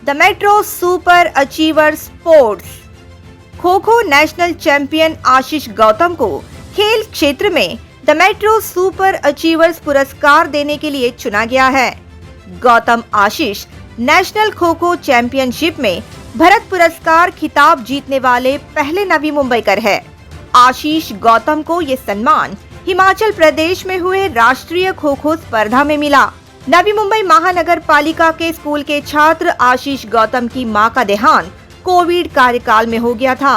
The metro super achiever sports. Kho kho national champion आशीष गौतम को खेल क्षेत्र में द मेट्रो सुपर अचीवर्स पुरस्कार देने के लिए चुना गया है। गौतम आशीष नेशनल खो खो चैंपियनशिप में भरत पुरस्कार खिताब जीतने वाले पहले नवी मुंबईकर है। आशीष गौतम को ये सम्मान हिमाचल प्रदेश में हुए राष्ट्रीय खो खो स्पर्धा में मिला। नवी मुंबई महानगर पालिका के स्कूल के छात्र आशीष गौतम की मां का देहांत कोविड कार्यकाल में हो गया था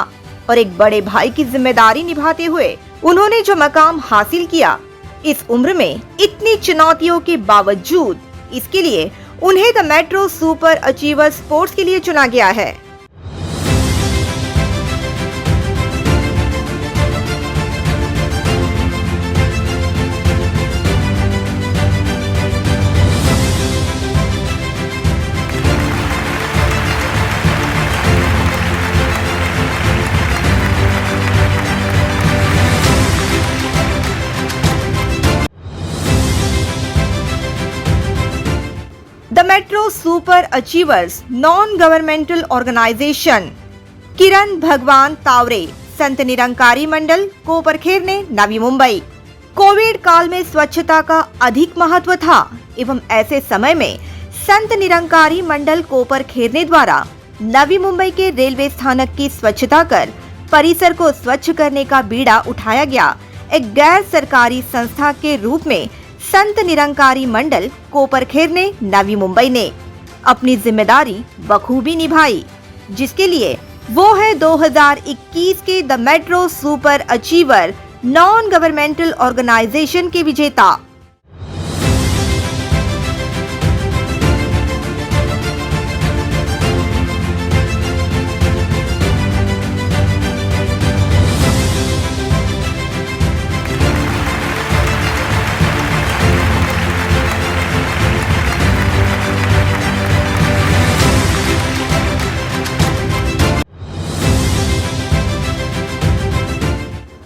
और एक बड़े भाई की जिम्मेदारी निभाते हुए उन्होंने जो मकाम हासिल किया, इस उम्र में इतनी चुनौतियों के बावजूद इसके लिए उन्हें the metro super achiever sports के लिए चुना गया है। The metro super achievers non governmental organization. Kiran Bhagwan Taware, Sant Nirankari Mandal, Koparkhairane, Navi Mumbai. Covid काल में स्वच्छता का अधिक महत्व था एवं ऐसे समय में संत निरंकारी मंडल कोपरखेरने द्वारा नवी मुंबई के रेलवे स्थानक की स्वच्छता कर परिसर को स्वच्छ करने का बीड़ा उठाया गया। एक गैर सरकारी संस्था के रूप में संत निरंकारी मंडल कोपरखेरने, नवी मुंबई ने अपनी जिम्मेदारी बखूबी निभाई, जिसके लिए वो है 2021 के the metro super achiever non governmental organisation के विजेता।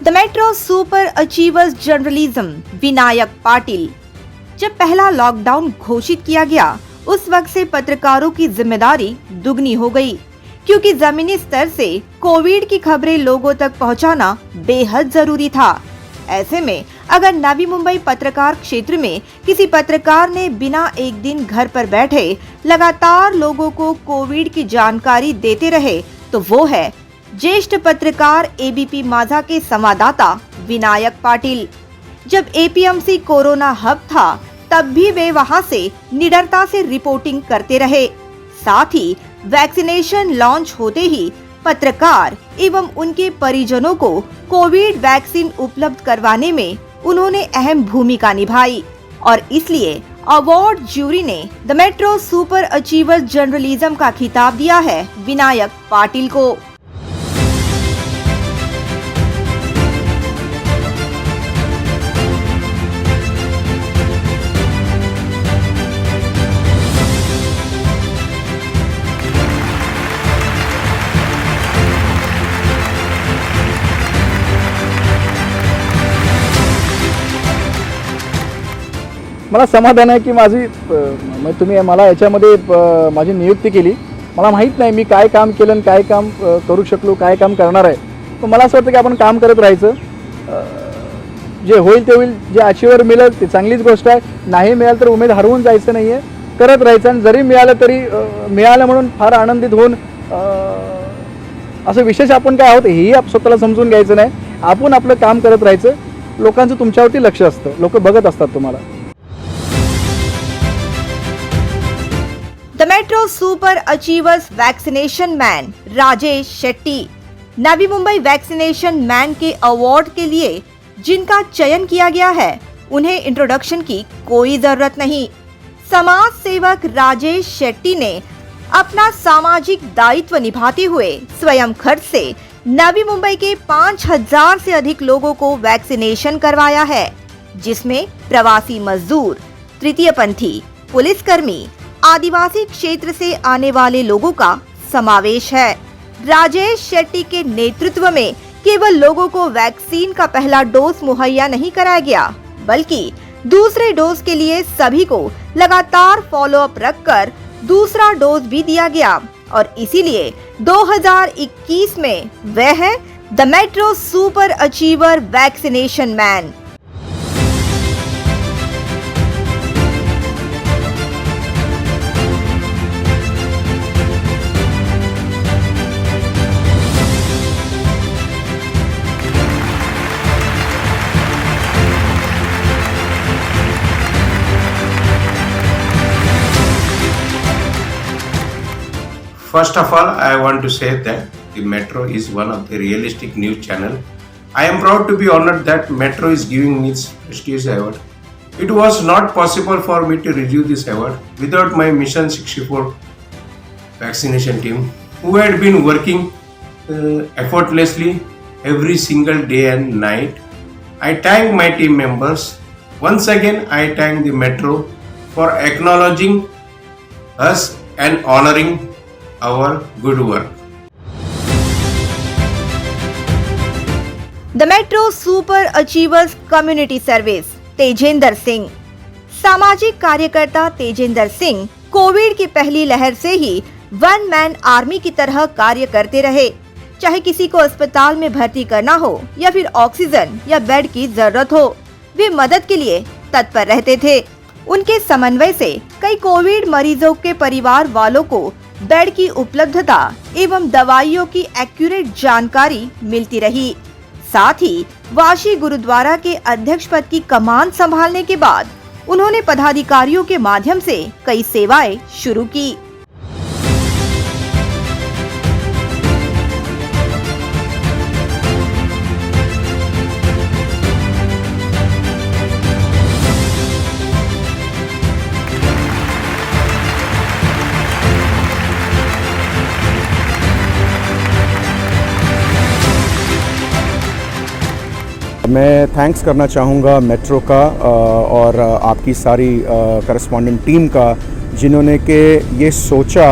The metro super achievers journalism. Vinayak Patil. जब पहला लॉकडाउन घोषित किया गया, उस वक्त से पत्रकारों की जिम्मेदारी दुगनी हो गई, क्योंकि जमीनी स्तर से कोविड की खबरें लोगों तक पहुंचाना बेहद जरूरी था। ऐसे में अगर नवी मुंबई पत्रकार क्षेत्र में किसी पत्रकार ने बिना एक दिन घर पर बैठे लगातार लोगों को कोविड की जानकारी देते रहे, तो वो है ज्येष्ठ पत्रकार एबीपी माझा के संवाददाता विनायक पाटिल। जब एपीएमसी कोरोना हब था, तब भी वे वहां से निडरता से रिपोर्टिंग करते रहे। साथ ही वैक्सीनेशन लॉन्च होते ही पत्रकार एवं उनके परिजनों को कोविड वैक्सीन उपलब्ध करवाने में उन्होंने अहम भूमिका निभाई और इसलिए अवार्ड ज्यूरी ने the metro super achiever journalism का खिताब दिया है विनायक पाटिल को। मला समाधान आहे की तुम्ही मला याच्यामध्ये माझी नियुक्ती केली। मला माहीत नाही मी काय काम केलं, काय काम करू शकलो, काय काम करणार आहे, पण मला असं वाटतं की आपण काम करत राहायचं। जे होईल ते होईल, जे अचीवर मिळेल ते चांगलीच गोष्ट आहे, नाही मिळालं तर उमेद हरवून जायचं नाही आहे, करत राहायचं। आणि जरी मिळालं तरी मिळालं म्हणून फार आनंदित होऊन असं विशेष आपण काय आहोत हेही स्वतःला समजून घ्यायचं नाही। आपण आपलं काम करत राहायचं। लोकांचं तुमच्यावरती लक्ष असतं, लोक बघत असतात तुम्हाला। The metro super achievers vaccination man Rajesh Shetty. Navi Mumbai vaccination man के अवार्ड के लिए जिनका चयन किया गया है, उन्हें इंट्रोडक्शन की कोई जरूरत नहीं। समाज सेवक राजेश शेट्टी ने अपना सामाजिक दायित्व निभाते हुए स्वयं खर्च से नवी मुंबई के 5000 से अधिक लोगों को वैक्सीनेशन करवाया है, जिसमें प्रवासी मजदूर, तृतीय पंथी, पुलिसकर्मी, आदिवासी क्षेत्र से आने वाले लोगों का समावेश है। राजेश शेट्टी के नेतृत्व में केवल लोगों को वैक्सीन का पहला डोज मुहैया नहीं कराया गया, बल्कि दूसरे डोज के लिए सभी को लगातार फॉलोअप रखकर दूसरा डोज भी दिया गया और इसीलिए 2021 में वह है the metro super achiever vaccination man. First of all, I want to say that the Metro is one of the realistic news channel. I am proud to be honored that Metro is giving me this prestigious award. It was not possible for me to receive this award without my Mission 64 vaccination team, who had been working effortlessly every single day and night. I thank my team members. Once again, I thank the Metro for acknowledging us and honoring our good work. The metro super achievers community service. Tejendra Singh. सामाजिक कार्यकर्ता Tejendra Singh Covid की पहली लहर से ही one man army की तरह कार्य करते रहे। चाहे किसी को अस्पताल में भर्ती करना हो या फिर ऑक्सीजन या बेड की जरूरत हो, वे मदद के लिए तत्पर रहते थे। उनके समन्वय से कई कोविड मरीजों के परिवार वालों को बेड की उपलब्धता एवं दवाइयों की एक्यूरेट जानकारी मिलती रही। साथ ही वाशी गुरुद्वारा के अध्यक्ष पद की कमान संभालने के बाद उन्होंने पदाधिकारियों के माध्यम से कई सेवाएं शुरू की। मैं थैंक्स करना चाहूँगा मेट्रो का और आपकी सारी करस्पॉन्डेंट टीम का, जिन्होंने के ये सोचा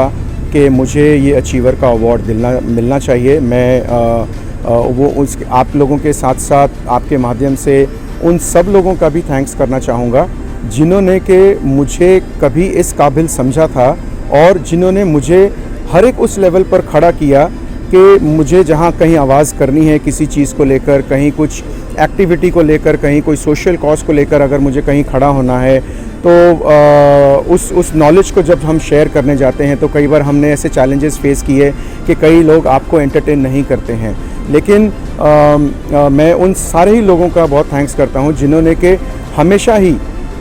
कि मुझे ये अचीवर का अवार्ड मिलना चाहिए। मैं वो उस आप लोगों के साथ साथ आपके माध्यम से उन सब लोगों का भी थैंक्स करना चाहूँगा जिन्होंने के मुझे कभी इस काबिल समझा था और जिन्होंने मुझे हर एक उस लेवल पर खड़ा किया कि मुझे जहाँ कहीं आवाज़ करनी है किसी चीज़ को लेकर, कहीं कुछ एक्टिविटी को लेकर, कहीं कोई सोशल कॉज को लेकर अगर मुझे कहीं खड़ा होना है तो उस नॉलेज को जब हम शेयर करने जाते हैं तो कई बार हमने ऐसे चैलेंजेस फेस किए कि कई लोग आपको एंटरटेन नहीं करते हैं। लेकिन मैं उन सारे ही लोगों का बहुत थैंक्स करता हूँ जिन्होंने कि हमेशा ही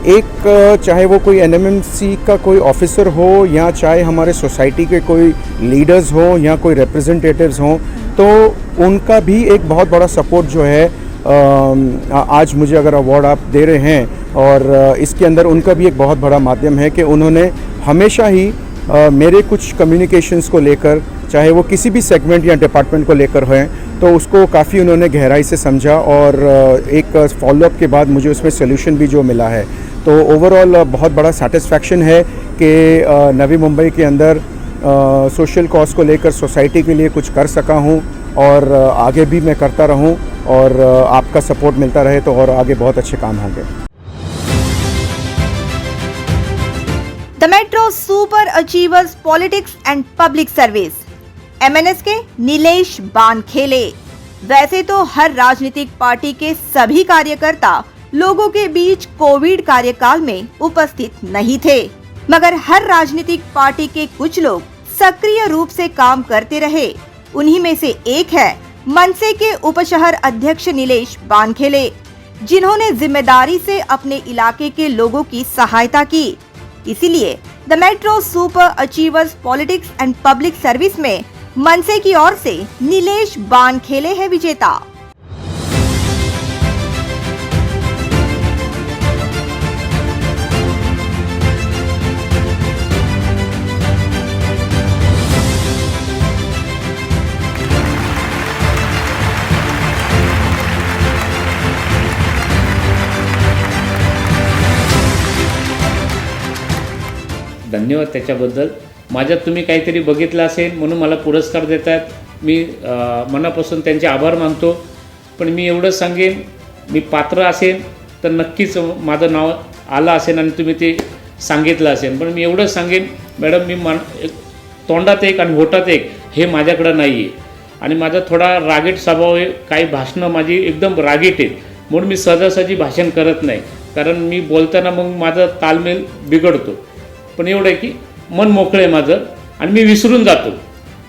एक, चाहे वो कोई एनएमएमसी का कोई ऑफिसर हो या चाहे हमारे सोसाइटी के कोई लीडर्स हो या कोई रिप्रेजेंटेटिव्स हों, तो उनका भी एक बहुत बड़ा सपोर्ट जो है आज मुझे अगर अवार्ड आप दे रहे हैं और इसके अंदर उनका भी एक बहुत बड़ा माध्यम है कि उन्होंने हमेशा ही मेरे कुछ कम्युनिकेशंस को लेकर, चाहे वो किसी भी सेगमेंट या डिपार्टमेंट को लेकर हैं, तो उसको काफ़ी उन्होंने गहराई से समझा और एक फॉलोअप के बाद मुझे उसमें सोल्यूशन भी जो मिला है। तो ओवरऑल बहुत बड़ा सेटिस्फैक्शन है कि नवी मुंबई के अंदर सोशल कॉज को लेकर सोसाइटी के लिए कुछ कर सका हूँ और आगे भी मैं करता रहूँ और आपका सपोर्ट मिलता रहे तो और आगे बहुत अच्छे काम होंगे। The metro super achievers politics and public service. MNS के नीलेश बानखेले। वैसे तो हर राजनीतिक पार्टी के सभी कार्यकर्ता लोगों के बीच कोविड कार्यकाल में उपस्थित नहीं थे, मगर हर राजनीतिक पार्टी के कुछ लोग सक्रिय रूप से काम करते रहे। उन्हीं में से एक है मनसे के उपशहर अध्यक्ष नीलेश बानखेले, जिन्होंने जिम्मेदारी से अपने इलाके के लोगों की सहायता की। इसीलिए the metro super achievers politics and public service में मनसे की ओर से नीलेश बानखेले है विजेता। धन्यवाद त्याच्याबद्दल। माझ्यात तुम्ही काहीतरी बघितलं असेल म्हणून मला पुरस्कार देतात। मी मनापासून त्यांचे आभार मानतो। पण मी एवढंच सांगेन, मी पात्र असेन तर नक्कीच माझं नाव आलं असेल आणि तुम्ही ते सांगितलं असेल। पण मी एवढंच सांगेन, मॅडम मी तोंडात एक आणि होटात एक हे माझ्याकडं नाही आहे आणि माझा थोडा रागीट स्वभाव आहे. काही भाषणं माझी एकदम रागीट आहेत म्हणून मी सहजासहजी भाषण करत नाही, कारण मी बोलताना मग माझा तालमेल बिघडतो. पण एवढं आहे की मन मोकळं आहे माझं आणि मी विसरून जातो,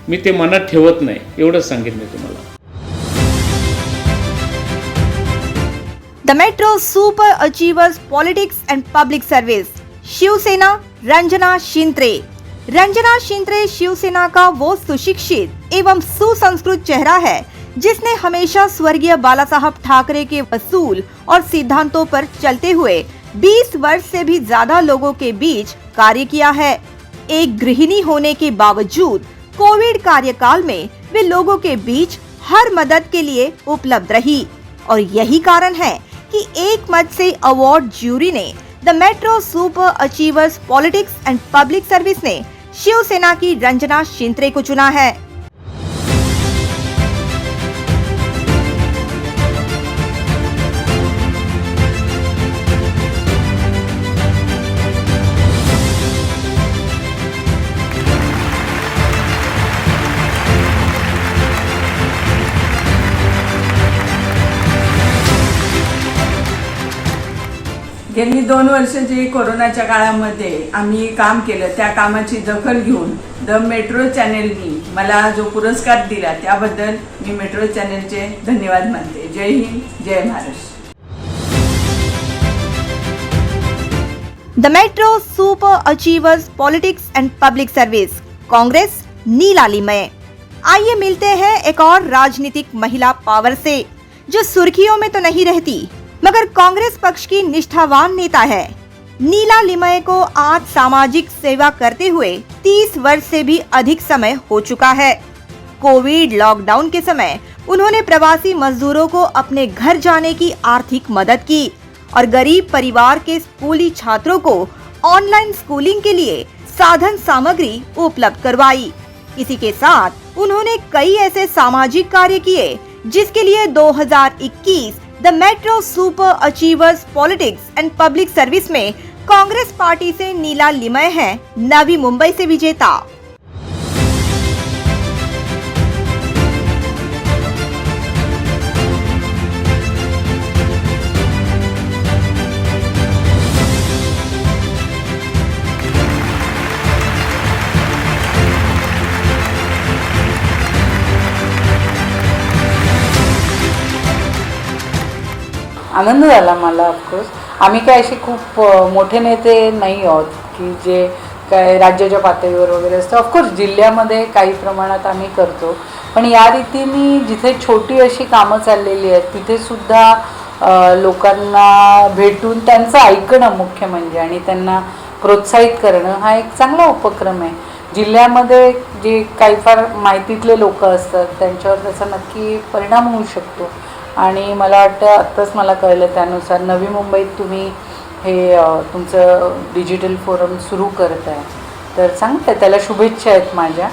मी ते मनात ठेवत नाही, एवढंच सांगेन मी तुम्हाला. The Metro Super Achievers Politics and Public Service. Shiv Sena Ranjana Shintre. Ranjana Shintre Shiv Sena का वो सुशिक्षित एवं सुसंस्कृत चेहरा है जिसने हमेशा स्वर्गीय बाला साहब ठाकरे के असूल और सिद्धांतों पर चलते हुए 20 वर्ष से भी ज्यादा लोगों के बीच कार्य किया है. एक गृहिणी होने के बावजूद कोविड कार्यकाल में वे लोगों के बीच हर मदद के लिए उपलब्ध रही और यही कारण है कि एक मत से अवार्ड ज्यूरी ने the metro super achievers politics and public service ने शिवसेना की रंजना शिंत्रे को चुना है. गेली 2 वर्ष जे कोरोनाच्या काळामध्ये आम्ही काम केलं त्या कामाची दखल घेऊन द मेट्रो चॅनेलनी मला जो पुरस्कार दिला त्याबद्दल मी मेट्रो चॅनेलचे धन्यवाद मानते. जय हिंद, जय Maharashtra. The metro super achievers politics and public service Congress Neela Limaye. आइए मिलते हैं एक और राजनीतिक महिला पावर से जो सुर्खियों में तो नहीं रहती मगर कांग्रेस पक्ष की निष्ठावान नेता है. नीला लिमय को आज सामाजिक सेवा करते हुए 30 वर्ष से भी अधिक समय हो चुका है. कोविड लॉकडाउन के समय उन्होंने प्रवासी मजदूरों को अपने घर जाने की आर्थिक मदद की और गरीब परिवार के स्कूली छात्रों को ऑनलाइन स्कूलिंग के लिए साधन सामग्री उपलब्ध करवाई. इसी के साथ उन्होंने कई ऐसे सामाजिक कार्य किए जिसके लिए 2021 the metro super achievers politics and public service में कांग्रेस पार्टी से नीला लिमय हैं नवी मुंबई से विजेता. आनंद झाला मला. ऑफकोर्स आम्ही काय असे खूप मोठे नेते नाही आहोत की जे काय राज्याच्या पातळीवर वगैरे असतं. ऑफकोर्स जिल्ह्यामध्ये काही प्रमाणात आम्ही करतो, पण या रीतीने जिथे छोटी अशी कामं चाललेली आहेत तिथे सुद्धा लोकांना भेटून त्यांचं ऐकणं मुख्य म्हणजे आणि त्यांना प्रोत्साहित करणं हा एक चांगला उपक्रम आहे. जिल्ह्यामध्ये जे काही फार माहितीतले लोक असतात त्यांच्यावर त्याचा नक्की परिणाम होऊ शकतो आणि मला वाटतं आत्ताच मला कळलं त्यानुसार नवी मुंबईत तुम्ही हे तुमचं डिजिटल फोरम सुरू करत आहे, तर सांगते त्याला शुभेच्छा आहेत माझ्या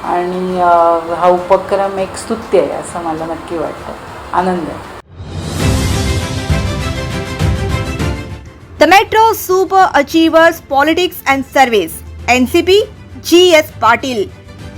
आणि हा उपक्रम एक स्तुत्य आहे असं मला नक्की वाटतं. आनंद आहे. The metro super achievers politics and service NCP GS Patil.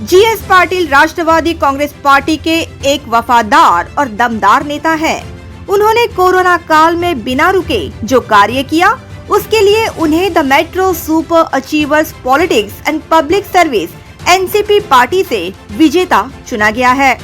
GS Patil Rashtrawadi Congress party के एक वफादार और दमदार नेता हैं. उन्होंने कोरोना काल में बिना रुके जो कार्य किया उसके लिए उन्हें the metro super achievers politics and public service NCP party से विजेता चुना गया है.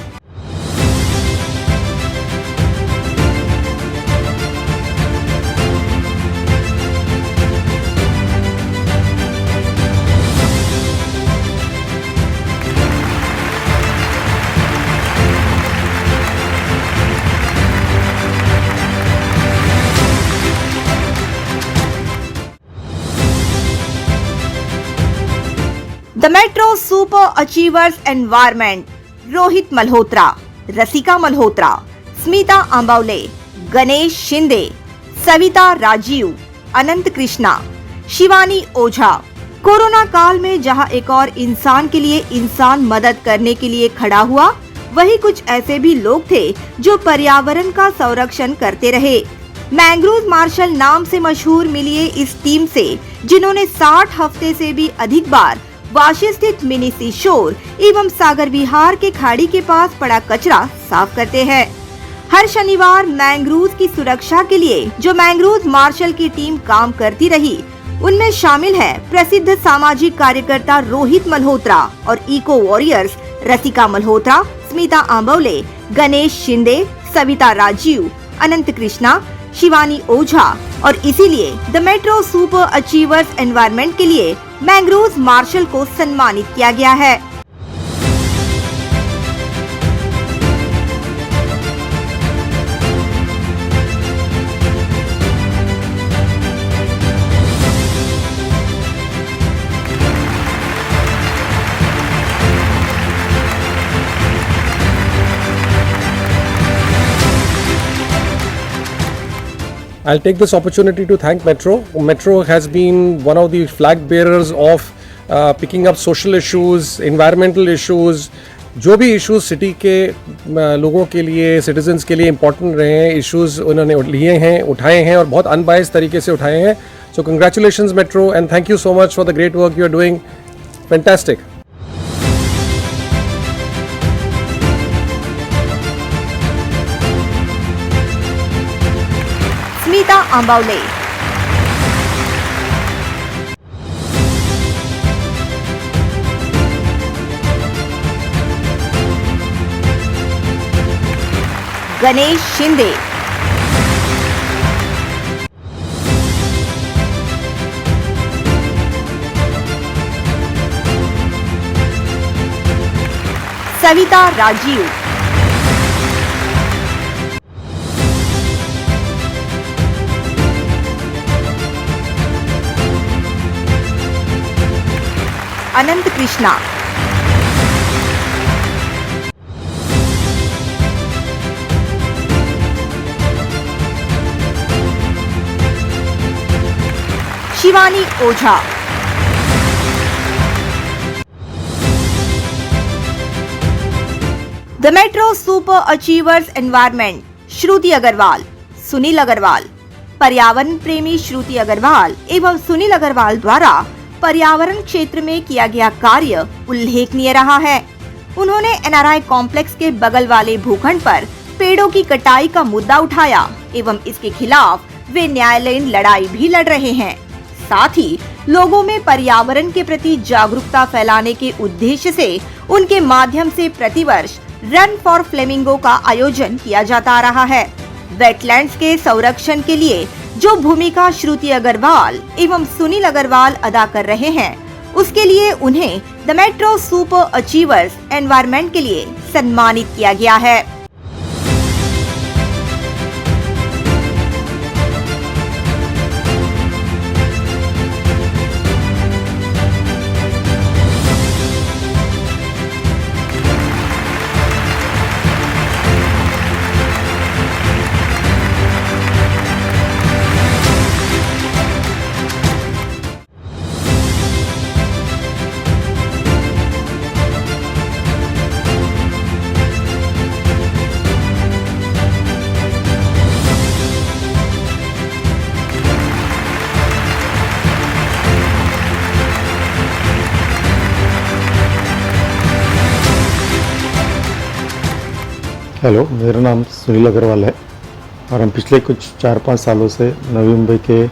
The metro super achievers environment Rohit Malhotra, Rasika Malhotra, Smita Ambavale, Ganesh Shinde, Savita Rajeev, Anant Krishna, Shivani Ojha. Corona काल में जहां एक और इंसान के लिए इंसान मदद करने के लिए खड़ा हुआ, वहीं कुछ ऐसे भी लोग थे जो पर्यावरण का संरक्षण करते रहे. मैंग्रोव मार्शल नाम से मशहूर मिलिए इस टीम से जिन्होंने 60 हफ्ते से भी अधिक बार वाशी स्थित मिनी सी शोर एवं सागर विहार के खाड़ी के पास पड़ा कचरा साफ करते हैं। हर शनिवार मैंग्रोव की सुरक्षा के लिए जो मैंग्रोव मार्शल की टीम काम करती रही, उनमें शामिल है प्रसिद्ध सामाजिक कार्यकर्ता रोहित मल्होत्रा और इको वॉरियर्स रसिका मल्होत्रा, स्मिता आंबवले, गणेश शिंदे, सविता राजीव, अनंत कृष्णा, शिवानी ओझा और इसीलिए the metro super achievers environment के लिए मैंग्रोव मार्शल को सम्मानित किया गया है। I'll take this opportunity to thank Metro. Metro has been one of the flag bearers of picking up social issues, environmental issues, जो भी issues city के लोगों के लिए, citizens के लिए important रहे हैं, issues उन्होंने लिए हैं, उठाए हैं और बहुत unbiased तरीके से उठाए हैं. So congratulations Metro and thank you so much for the great work you are doing. Fantastic. Smita Ambavale, Ganesh Shinde, Savita Rajeev, Anant Krishna, Shivani Ojha, the metro super achievers environment Shruti Agarwal, Sunil Agarwal, पर्यावरण प्रेमी श्रुति अग्रवाल एवं सुनील अग्रवाल द्वारा पर्यावरण क्षेत्र में किया गया कार्य उल्लेखनीय रहा है। उन्होंने एनआरआई कॉम्प्लेक्स के बगल वाले भूखंड पर पेड़ों की कटाई का मुद्दा उठाया एवं इसके खिलाफ वे न्यायालयीन लड़ाई भी लड़ रहे हैं। साथ ही लोगों में पर्यावरण के प्रति जागरूकता फैलाने के उद्देश्य से उनके माध्यम से प्रतिवर्ष रन फॉर फ्लेमिंगो का आयोजन किया जाता आ रहा है। वेटलैंड्स के संरक्षण के लिए जो भूमिका श्रुति अग्रवाल एवं सुनील अग्रवाल अदा कर रहे हैं, उसके लिए उन्हें the metro super achievers environment के लिए सम्मानित किया गया है। हेलो, मेरा नाम सुनील अग्रवाल है और हम पिछले कुछ 4-5 सालों से नवी मुंबई के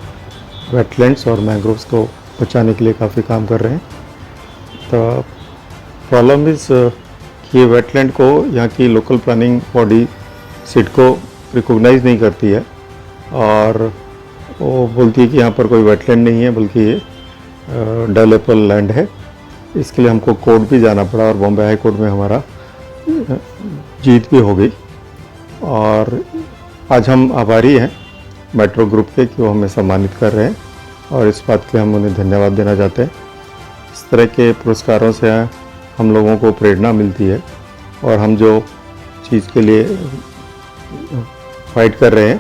वेटलैंड्स और मैंग्रोव्स को बचाने के लिए काफ़ी काम कर रहे हैं। तो प्रॉब्लम इज़ कि ये वेटलैंड को यहाँ की local planning body CIDCO recognise नहीं करती है और वो बोलती है कि यहाँ पर कोई वेटलैंड नहीं है बल्कि ये डेवलपेबल लैंड है। इसके लिए हमको कोर्ट भी जाना पड़ा और बॉम्बे हाई कोर्ट में हमारा जीत भी हो गई और आज हम आभारी हैं मेट्रो ग्रुप के कि वो हमें सम्मानित कर रहे हैं और इस बात के हम उन्हें धन्यवाद देना चाहते हैं। इस तरह के पुरस्कारों से हम लोगों को प्रेरणा मिलती है और हम जो चीज़ के लिए फाइट कर रहे हैं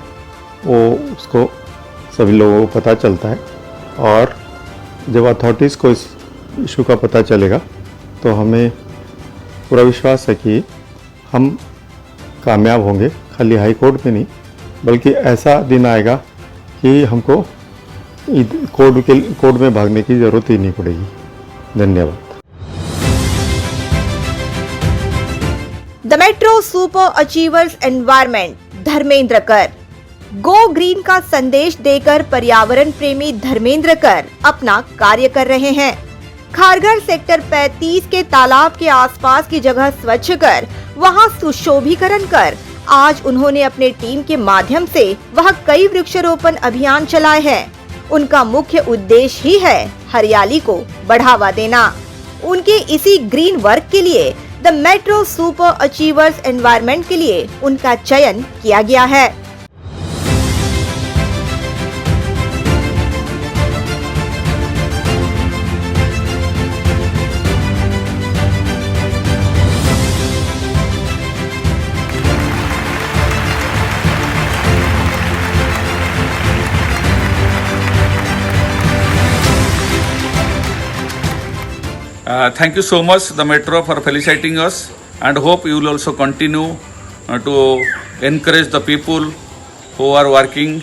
वो उसको सभी लोगों को पता चलता है और जब अथॉरिटीज़ को इस इशू का पता चलेगा तो हमें पूरा विश्वास है कि हम कामयाब होंगे, खाली हाई कोर्ट में नहीं बल्कि ऐसा दिन आएगा कि हमको कोर्ट में भागने की ज़रूरत ही नहीं पड़ेगी। धन्यवाद। The metro super achievers environment Dharmendra Kar. Go green का संदेश देकर पर्यावरण प्रेमी धर्मेंद्र कर अपना कार्य कर रहे हैं। खारघर सेक्टर 35 के तालाब के आसपास की जगह स्वच्छ कर वहां सुशोभीकरण कर आज उन्होंने अपने टीम के माध्यम से वहां कई वृक्षारोपण अभियान चलाए हैं। उनका मुख्य उद्देश्य ही है हरियाली को बढ़ावा देना। उनके इसी ग्रीन वर्क के लिए the metro super achievers environment के लिए उनका चयन किया गया है। Thank you so much, the Metro, for felicitating us, and hope you will also continue to encourage the people who are working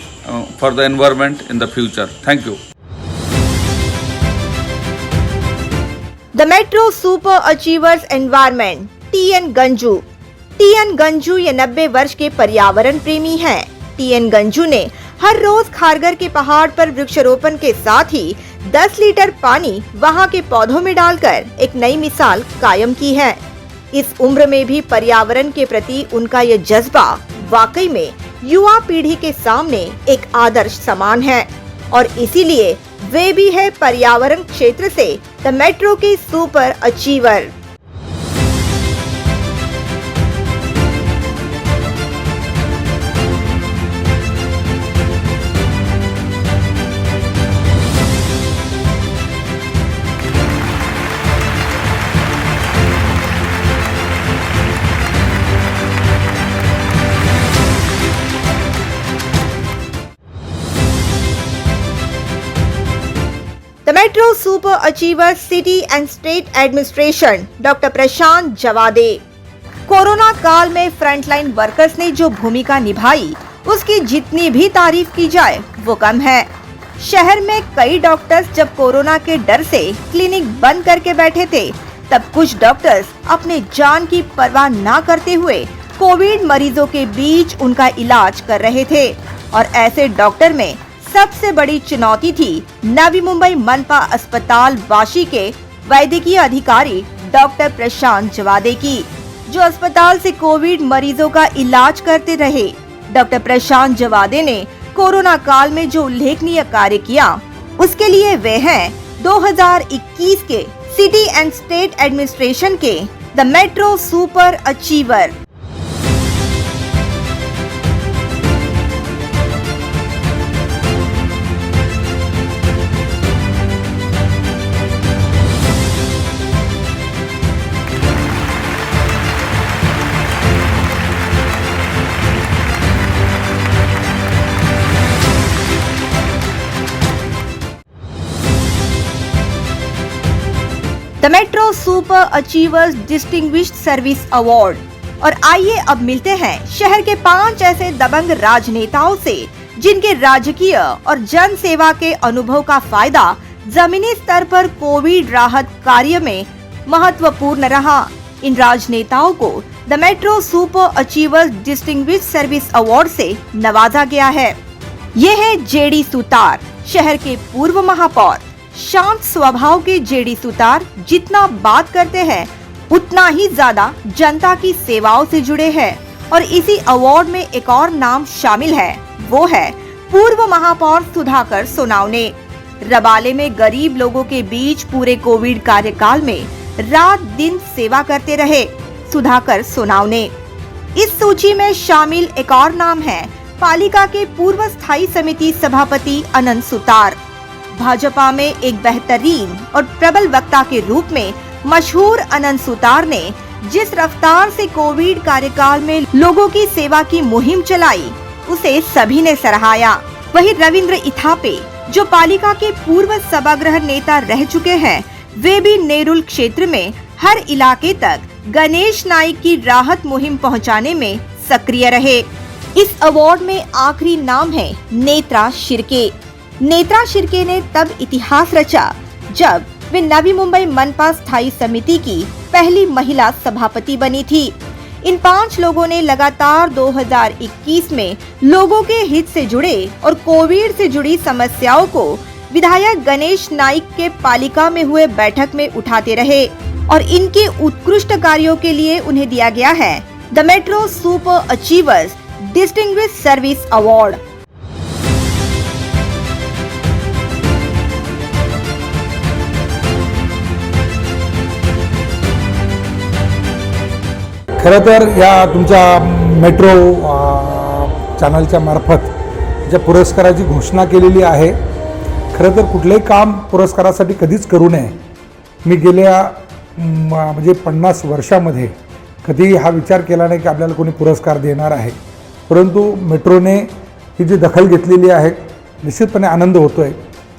for the environment in the future. Thank you. The metro super achievers environment TN Ganju. TN Ganju ये 90 वर्ष के पर्यावरण प्रेमी हैं। TN Ganju ने हर रोज खारघर के पहाड़ पर वृक्षारोपण के साथ ही 10 लीटर पानी वहां के पौधों में डालकर एक नई मिसाल कायम की है। इस उम्र में भी पर्यावरण के प्रति उनका ये जज्बा वाकई में युवा पीढ़ी के सामने एक आदर्श समान है और इसीलिए वे भी है पर्यावरण क्षेत्र से द मेट्रो के super achiever. The metro super achiever city and state administration doctor Prashant Jawade. Corona काल में फ्रंटलाइन वर्कर्स ने जो भूमिका निभाई उसकी जितनी भी तारीफ की जाए वो कम है। शहर में कई डॉक्टर्स जब कोरोना के डर से क्लिनिक बंद करके बैठे थे तब कुछ डॉक्टर्स अपने जान की परवाह न करते हुए कोविड मरीजों के बीच उनका इलाज कर रहे थे और ऐसे डॉक्टर में सबसे बड़ी चुनौती थी नवी मुंबई मनपा अस्पताल वाशी के वैद्यकीय अधिकारी डॉक्टर प्रशांत जवादे की, जो अस्पताल से कोविड मरीजों का इलाज करते रहे। डॉक्टर प्रशांत जवादे ने कोरोना काल में जो उल्लेखनीय कार्य किया उसके लिए वे हैं 2021 के सिटी एंड स्टेट एडमिनिस्ट्रेशन के the metro super achiever. The metro super achievers distinguished service award. और आइए अब मिलते हैं शहर के 5 ऐसे दबंग राजनेताओं से जिनके राजकीय और जन सेवा के अनुभव का फायदा जमीनी स्तर पर कोविड राहत कार्य में महत्वपूर्ण रहा। इन राजनेताओं को the metro super achievers distinguished service award से नवाजा गया है। ये है जेडी सुतार, शहर के पूर्व महापौर। शांत स्वभाव के जेडी सुतार जितना बात करते हैं उतना ही ज्यादा जनता की सेवाओं से जुड़े हैं और इसी अवार्ड में एक और नाम शामिल है, वो है पूर्व महापौर सुधाकर सोनावने। रबाले में गरीब लोगों के बीच पूरे कोविड कार्यकाल में रात दिन सेवा करते रहे सुधाकर सोनावने। इस सूची में शामिल एक और नाम है पालिका के पूर्व स्थायी समिति सभापति अनंत सुतार। भाजपा में एक बेहतरीन और प्रबल वक्ता के रूप में मशहूर अनंत सुतार ने जिस रफ्तार से कोविड कार्यकाल में लोगों की सेवा की मुहिम चलाई उसे सभी ने सराहाया। वहीं रविंद्र इथापे जो पालिका के पूर्व सभागृह नेता रह चुके हैं, वे भी नेरुल क्षेत्र में हर इलाके तक गणेश नाइक की राहत मुहिम पहुंचाने में सक्रिय रहे। इस अवार्ड में आखिरी नाम है नेत्रा शिर्के। नेत्रा शिर्के ने तब इतिहास रचा जब वे नवी मुंबई मनपा स्थायी समिति की पहली महिला सभापति बनी थी। इन 5 लोगों ने लगातार 2021 में लोगों के हित से जुड़े और कोविड से जुड़ी समस्याओं को विधायक गणेश नाइक के पालिका में हुए बैठक में उठाते रहे और इनके उत्कृष्ट कार्यों के लिए उन्हें दिया गया है the metro super achievers distinguished service award. खरं तर या तुमच्या मेट्रो चॅनलच्या मार्फत ज्या पुरस्काराची घोषणा केलेली आहे, खरं तर कुठलंही काम पुरस्कारासाठी कधीच करू नये। मी गेल्या म्हणजे 50 वर्षामध्ये कधी हा विचार केला नाही की आपल्याला कोणी पुरस्कार देणार आहे, परंतु मेट्रोने ही जी दखल घेतलेली आहे निश्चितपणे आनंद होतोय,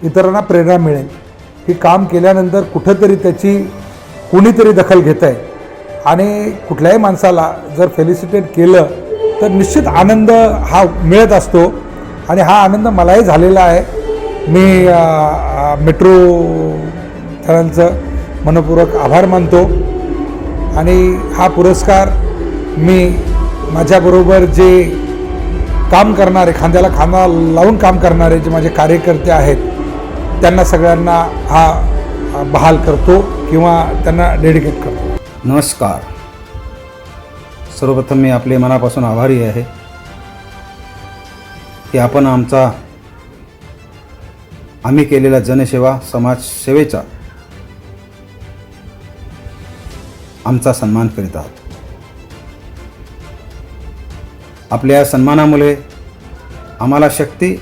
इतरांना प्रेरणा मिळेल की काम केल्यानंतर कुठेतरी त्याची कोणीतरी दखल घेत आहे आणि कुठल्याही माणसाला जर फेलिसिटेट केलं तर निश्चित आनंद हा मिळत असतो आणि हा आनंद मलाही झालेला आहे। मी मेट्रो चॅनलचं मनपूर्वक आभार मानतो आणि हा पुरस्कार मी माझ्याबरोबर जे काम करणारे, खांद्याला खांदा लावून काम करणारे जे माझे कार्यकर्ते आहेत त्यांना सगळ्यांना हा बहाल करतो किंवा त्यांना डेडिकेट करतो। नमस्कार, सर्वप्रथम मी आपले मनापासून आभारी आहे की आपण आम्ही केलेला जनसेवा समाजसेवेचा आमचा सन्मान करीत आहात। आपल्या सन्मानामुळे आम्हाला शक्ती,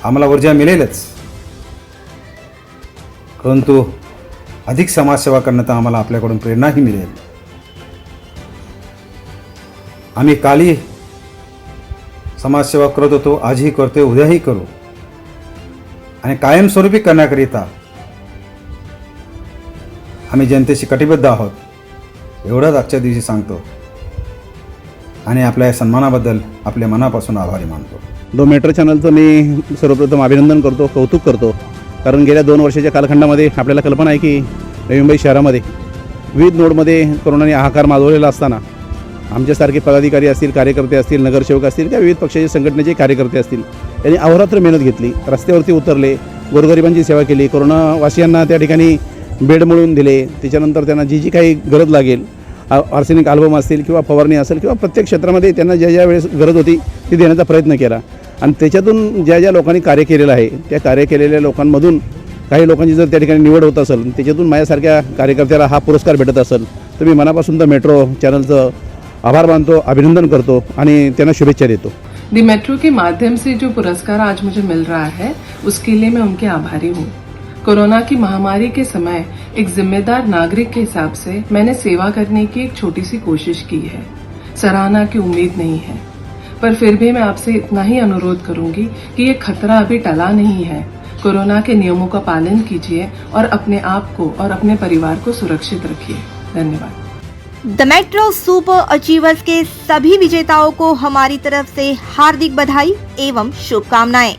आम्हाला ऊर्जा मिळेलच, परंतु अधिक समाजसेवा करण्याचा आम्हाला आपल्याकडून प्रेरणाही मिळेल। आम्ही कालही समाजसेवा करत होतो, आजही करतो, उद्याही करू आणि कायमस्वरूपी करण्याकरिता आम्ही जनतेशी कटिबद्ध आहोत, एवढंच आजच्या दिवशी सांगतो आणि आपल्या सन्मानाबद्दल आपल्या मनापासून आभारी मानतो। द मेट्रो चॅनलचं मी सर्वप्रथम अभिनंदन करतो, कौतुक करतो, कारण गेल्या 2 वर्षाच्या कालखंडामध्ये आपल्याला कल्पना आहे की नवी मुंबई शहरामध्ये विविध नोडमध्ये कोरोनाने हाहाकार माजवलेला असताना आमच्यासारखे पदाधिकारी असतील, कार्यकर्ते असतील, नगरसेवक असतील किंवा विविध पक्षाचे संघटनेचे कार्यकर्ते असतील, यांनी अहोरात्र मेहनत घेतली, रस्त्यावरती उतरले, गोरगरिबांची सेवा केली, कोरोनावासियांना त्या ठिकाणी बेड मिळवून दिले, त्याच्यानंतर त्यांना जी काही गरज लागेल, आर्सेनिक अल्बम असतील किंवा फवारणी असेल किंवा प्रत्येक क्षेत्रामध्ये त्यांना ज्या वेळेस गरज होती ती देण्याचा प्रयत्न केला आणि त्याच्यातून ज्या लोकांनी कार्य केलेलं आहे त्या कार्य केलेल्या लोकांमधून काही लोकांची जर त्या ठिकाणी निवड होत असेल, त्याच्यातून माझ्यासारख्या कार्यकर्त्याला हा पुरस्कार भेटत असेल तर मी मनापासून द मेट्रो चॅनलचं आभार मानतो, अभिनंदन करतो आणि त्यांना शुभेच्छा देतो। द मेट्रो के माध्यम से जो पुरस्कार आज मुझे मिल रहा है उसके लिए मैं उनके आभारी हूँ। कोरोना की महामारी के समय एक जिम्मेदार नागरिक के हिसाब से मैंने सेवा करने की एक छोटी सी कोशिश की है। सराहना की उम्मीद नहीं है, पर फिर भी मैं आपसे इतना ही अनुरोध करूंगी कि ये खतरा अभी टला नहीं है। कोरोना के नियमों का पालन कीजिए और अपने आप को और अपने परिवार को सुरक्षित रखिए। धन्यवाद। द मेट्रो सुपर अचीवर्स के सभी विजेताओं को हमारी तरफ से हार्दिक बधाई एवं शुभकामनाएं।